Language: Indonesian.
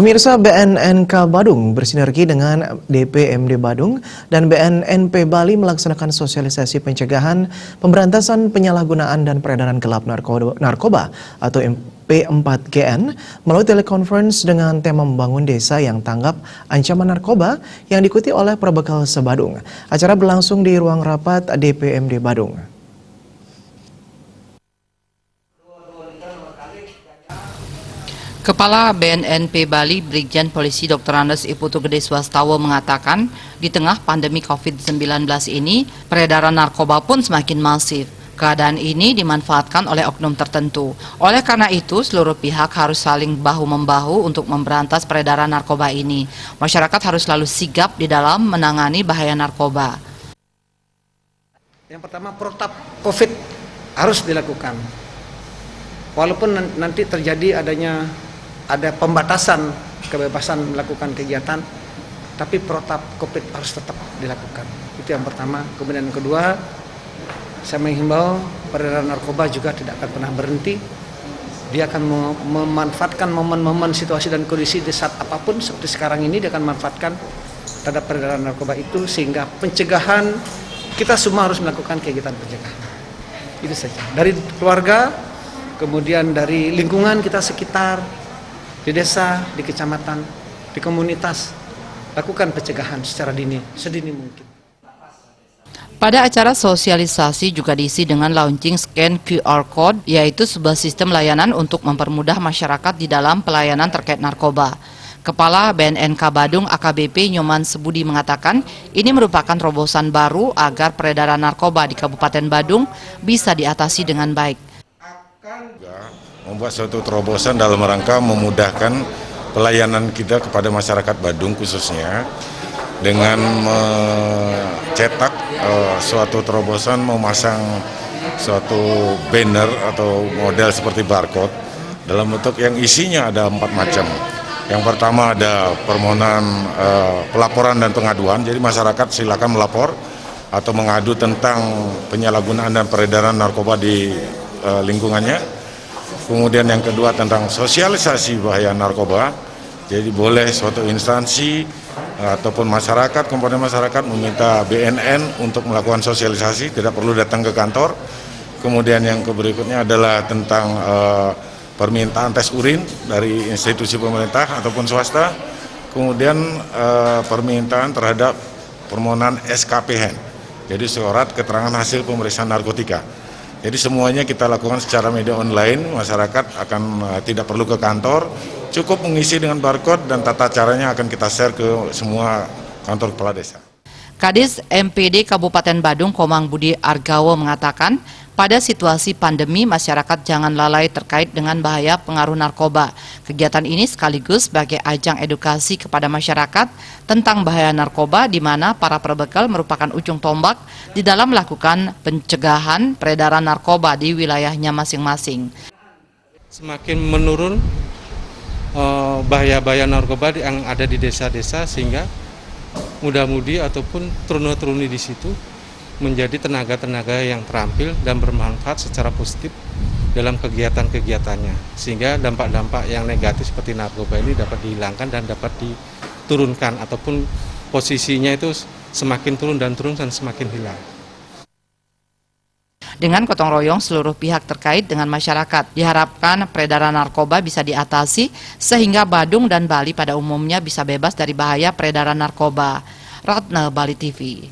Pemirsa, BNNK Badung bersinergi dengan DPMD Badung dan BNNP Bali melaksanakan sosialisasi pencegahan pemberantasan penyalahgunaan dan peredaran gelap narkoba atau P4GN melalui telekonferensi dengan tema membangun desa yang tanggap ancaman narkoba yang diikuti oleh Perbekal Sebadung. Acara berlangsung di ruang rapat DPMD Badung. Kepala BNNP Bali, Brigjen Polisi Dr. Andes Iputu Gede Swastawa mengatakan, di tengah pandemi COVID-19 ini, peredaran narkoba pun semakin masif. Keadaan ini dimanfaatkan oleh oknum tertentu. Oleh karena itu, seluruh pihak harus saling bahu-membahu untuk memberantas peredaran narkoba ini. Masyarakat harus selalu sigap di dalam menangani bahaya narkoba. Yang pertama, protap COVID harus dilakukan. Walaupun nanti terjadi ada pembatasan kebebasan melakukan kegiatan, tapi protap COVID harus tetap dilakukan. Itu yang pertama. Kemudian yang kedua, saya menghimbau peredaran narkoba juga tidak akan pernah berhenti. Dia akan memanfaatkan momen-momen situasi dan kondisi di saat apapun seperti sekarang ini, dia akan manfaatkan terhadap peredaran narkoba itu, sehingga pencegahan kita semua harus melakukan kegiatan pencegahan. Itu saja. Dari keluarga, kemudian dari lingkungan kita sekitar, di desa, di kecamatan, di komunitas, lakukan pencegahan secara dini, sedini mungkin. Pada acara sosialisasi juga diisi dengan launching scan QR Code, yaitu sebuah sistem layanan untuk mempermudah masyarakat di dalam pelayanan terkait narkoba. Kepala BNNK Badung AKBP Nyoman Sebudi mengatakan, ini merupakan terobosan baru agar peredaran narkoba di Kabupaten Badung bisa diatasi dengan baik. Membuat suatu terobosan dalam rangka memudahkan pelayanan kita kepada masyarakat Badung khususnya dengan mencetak suatu terobosan, memasang suatu banner atau model seperti barcode dalam bentuk yang isinya ada 4 macam. Yang pertama ada permohonan pelaporan dan pengaduan, jadi masyarakat silakan melapor atau mengadu tentang penyalahgunaan dan peredaran narkoba di lingkungannya. Kemudian yang kedua tentang sosialisasi bahaya narkoba, jadi boleh suatu instansi ataupun masyarakat, komponen masyarakat meminta BNN untuk melakukan sosialisasi, tidak perlu datang ke kantor. Kemudian yang berikutnya adalah tentang permintaan tes urin dari institusi pemerintah ataupun swasta. Kemudian permintaan terhadap permohonan SKPN, jadi surat keterangan hasil pemeriksaan narkotika. Jadi semuanya kita lakukan secara media online, masyarakat akan tidak perlu ke kantor, cukup mengisi dengan barcode dan tata caranya akan kita share ke semua kantor kepala desa. Kadis MPD Kabupaten Badung Komang Budi Argawo mengatakan, pada situasi pandemi masyarakat jangan lalai terkait dengan bahaya pengaruh narkoba. Kegiatan ini sekaligus sebagai ajang edukasi kepada masyarakat tentang bahaya narkoba, di mana para perbekal merupakan ujung tombak di dalam melakukan pencegahan peredaran narkoba di wilayahnya masing-masing. Semakin menurun bahaya-bahaya narkoba yang ada di desa-desa, sehingga muda-mudi ataupun turun-turuni di situ menjadi tenaga-tenaga yang terampil dan bermanfaat secara positif dalam kegiatan-kegiatannya, sehingga dampak-dampak yang negatif seperti narkoba ini dapat dihilangkan dan dapat diturunkan, ataupun posisinya itu semakin turun dan semakin hilang. Dengan gotong royong seluruh pihak terkait dengan masyarakat, diharapkan peredaran narkoba bisa diatasi sehingga Badung dan Bali pada umumnya bisa bebas dari bahaya peredaran narkoba. Ratna, Bali TV.